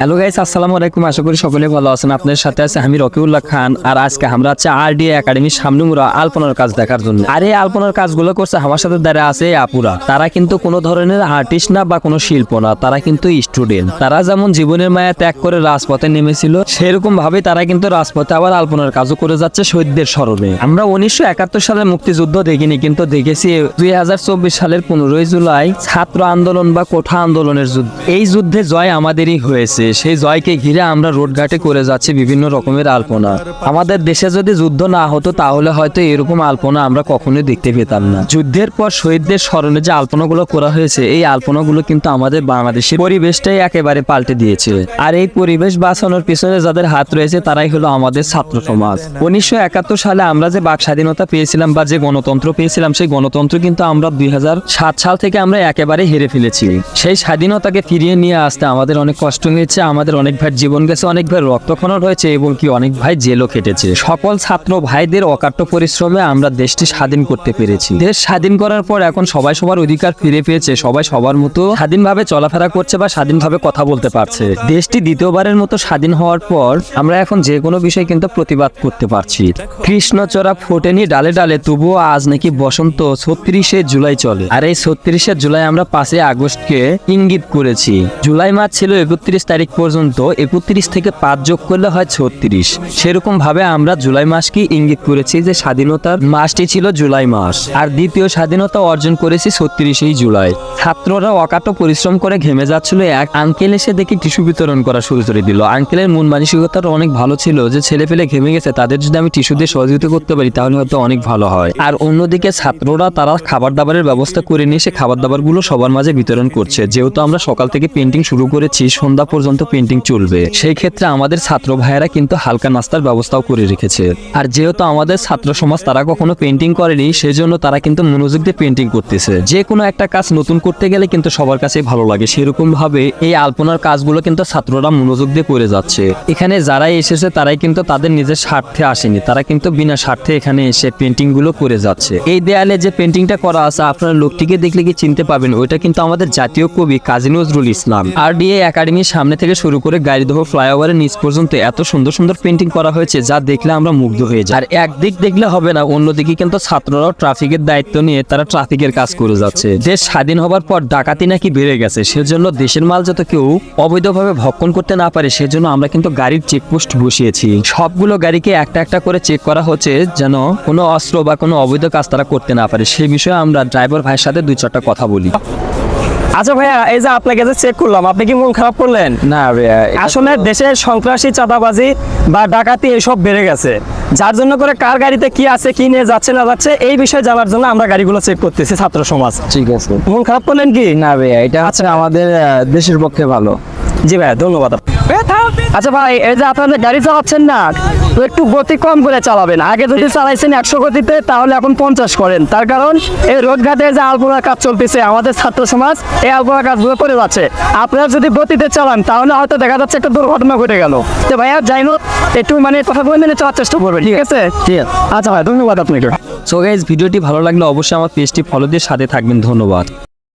Hello guys, আসসালামু আলাইকুম। আশা করি সকলে ভালো আছেন। আপনাদের সাথে আছে আমি রকিউল্লাহ খান। আর আজকে আমরা হচ্ছে আরডিএ একাডেমির সামনে মুরা আলপনার কাজ দেখার জন্য। আর এই আলপনার কাজগুলো করছে আমার সাথে দাঁড়া আছে এই আপুরা। তারা কিন্তু কোনো ধরনের আর্টিস্ট না বা কোনো শিল্প না, তারা কিন্তু স্টুডেন্ট। তারা যেমন জীবনের মায়া ত্যাগ করে রাজপথে নেমেছিল, সেরকম ভাবে তারা কিন্তু রাজপথে আবার আলপনার কাজও করে যাচ্ছে শহীদদের স্মরণে। আমরা 1971 সালের মুক্তিযুদ্ধ দেখিনি, কিন্তু দেখেছি 2024 সালের 15ই জুলাই ছাত্র আন্দোলন বা কোঠা আন্দোলনের যুদ্ধ। এই যুদ্ধে জয় আমাদেরই হয়েছে। সেই জয়কে ঘিরে আমরা রোডঘাটে করে যাচ্ছি বিভিন্ন রকমের আলপনা। আমাদের দেশে যদি যুদ্ধ না হতো তাহলে হয়তো এরকম আলপনা আমরা কখনোই দেখতে পেতাম না। যুদ্ধের পর শহীদদের স্মরণে যে আলপনাগুলো করা হয়েছে, এই আলপনাগুলো কিন্তু আমাদের বাংলাদেশের পরিবেশটাই একেবারে পাল্টে দিয়েছে। আর এই পরিবেশ বাঁচানোর পিছনে যাদের হাত রয়েছে তারাই হলো আমাদের ছাত্র সমাজ। 1971 সালে আমরা যে বাক স্বাধীনতা পেয়েছিলাম বা যে গণতন্ত্র পেয়েছিলাম, সেই গণতন্ত্র কিন্তু আমরা 2007 সাল থেকে আমরা একেবারে হেরে ফেলেছি। সেই স্বাধীনতাকে ফিরিয়ে নিয়ে আসতে আমাদের অনেক কষ্ট হয়েছে, আমাদের অনেক ভাই জীবন গেছে, অনেক ভাই রক্তক্ষরণ হয়েছে এবং কি অনেক ভাই জেলও খেটেছে। সকল ছাত্র ভাইদের অকাট্য পরিশ্রমে আমরা দেশটি স্বাধীন করতে পেরেছি। দেশ স্বাধীন করার পর এখন সবাই সবার অধিকার ফিরে পেয়েছে, সবাই সবার মতো স্বাধীনভাবে চলাফেরা করছে বা স্বাধীনভাবে কথা বলতে পারছে। দেশটি দ্বিতীয়বারের মতো স্বাধীন হওয়ার পর আমরা এখন যে কোনো বিষয় কিন্তু প্রতিবাদ করতে পারছি। কৃষ্ণচূড়া ফোটেনি ডালে ডালে, তবুও আজ নাকি বসন্ত 36শে জুলাই চলে। আর এই 36শে জুলাই আমরা 5 আগস্টকে ইঙ্গিত করেছি। জুলাই মাস ছিল 31 তারিখ পর্যন্ত, 31 থেকে 5 যোগ করলে হয় 36। সেরকম ভাবে আমরা জুলাই মাসকে ইঙ্গিত করেছি যে স্বাধীনতার মাসটি ছিল জুলাই মাস। আর দ্বিতীয় স্বাধীনতা অর্জন করেছি 36 জুলাই। ছাত্ররা অকাট্য পরিশ্রম করে ঘেমে যাচ্ছিল, এক আঙ্কেল এসে দেখে টিস্যু বিতরণ করা শুরু করে দিল। আঙ্কেলের মন মানসিকতাটা অনেক ভালো ছিল যে ছেলে পেলে ঘেমে গেছে, তাদের যদি আমি টিস্যু দিয়ে সহযোগিতা করতে পারি তাহলে হয়তো অনেক ভালো হয়। আর অন্যদিকে ছাত্ররা তারা খাবার দাবারের ব্যবস্থা করে নিয়ে সে খাবার দাবার গুলো সবার মাঝে বিতরণ করছে। যেহেতু আমরা সকাল থেকে পেন্টিং শুরু করেছি, সন্ধ্যা পর্যন্ত পেন্টিং চলবে, সেই ক্ষেত্রে আমাদের ছাত্র ভাইয়েরা কিন্তু হালকা নাস্তার ব্যবস্থাও করে রেখেছে। আর যেহেতু আমাদের ছাত্র সমাজ তারা কখনো পেন্টিং করেনি, সেজন্য তারা কিন্তু মনোযোগ দিয়ে পেন্টিং করতেছে। যে কোনো একটা কাজ নতুন করতে গেলে কিন্তু সবার কাছে ভালো লাগে, সেরকম ভাবে এই আলপনার কাজগুলো কিন্তু ছাত্ররা মনোযোগ দিয়ে করে যাচ্ছে। এখানে যারাই এসেছে তারাই কিন্তু তাদের নিজের স্বার্থে আসেনি, তারা কিন্তু বিনা স্বার্থে এখানে এসে পেন্টিং গুলো করে যাচ্ছে। এই দেয়ালে যে পেন্টিংটা করা আছে, আপনারা লোকটিকে দেখলে কি চিনতে পাবেন, ওইটা কিন্তু আমাদের জাতীয় কবি কাজী নজরুল ইসলাম। আরডিএ একাডেমির সামনে থেকে শুরু করে গাড়িদহ ফ্লাইওভারের নিচ পর্যন্ত এত সুন্দর সুন্দর পেন্টিং করা হয়েছে যা দেখলে আমরা মুগ্ধ হয়ে যাই। আর একদিক দেখলে হবে না, অন্যদিকে কিন্তু ছাত্ররাও ট্রাফিকের দায়িত্ব নিয়ে তারা ট্রাফিকের কাজ করে যাচ্ছে। দেশ স্বাধীন হবার পর ডাকাতি নাকি বেড়ে গেছে, সেজন্য দেশের মাল যাতে কেউ অবৈধভাবে ভক্ষণ করতে না পারে, সেজন্য আমরা কিন্তু গাড়ির চেকপোস্ট বসিয়েছি। সবগুলো গাড়িকে একটা একটা করে চেক করা হচ্ছে যেন কোনো অস্ত্র বা কোনো অবৈধ কাজ তারা করতে না পারে। সেই বিষয়ে আমরা ড্রাইভার ভাইয়ের সাথে 2-4টা কথা বলি। আচ্ছা ভাইয়া, এই যে আপনাকে যে চেক করলাম, আপনি কি মন খারাপ করলেন? না ভাইয়া, আসলে দেশে সন্ত্রাসী, চাঁদাবাজি বা ডাকাতি এসব বেড়ে গেছে, যার জন্য করে কার গাড়িতে কি আছে, কি নিয়ে যাচ্ছে না যাচ্ছে, এই বিষয়ে জানার জন্য আমরা গাড়িগুলো চেক করতেছি ছাত্র সমাজ। ঠিক আছে। মন খারাপ করলেন কি? না ভাইয়া, এটা হচ্ছে আমাদের দেশের পক্ষে ভালো। জি ভাইয়া, ধন্যবাদ। আচ্ছা ভাই, এই যে আপনাদের গাড়ি চালাচ্ছেন না, তো একটু গতি কম করে চালাবেন। আগে যদি চালাইছেন 100 গতিতে, তাহলে এখন 50 করেন। তার কারণ এই রোডঘাটে যে আলপনার কাজ চলতেছে, আমাদের ছাত্র সমাজ এই আলপনার কাজগুলো করে যাচ্ছে। আপনারা যদি গতিতে চালান তাহলে হয়তো দেখা যাচ্ছে একটা দুর্ঘটনা ঘটে গেল। তো ভাইয়া যাই হোক, একটু মানে কথা বলে মেনে চলার চেষ্টা করবেন, ঠিক আছে? ঠিক আছে। আচ্ছা ভাই, ধন্যবাদ আপনাকে। সো গাইস, ভিডিওটি ভালো লাগলে অবশ্যই আমার পেজটি ফলো দিয়ে সাথে থাকবেন। ধন্যবাদ।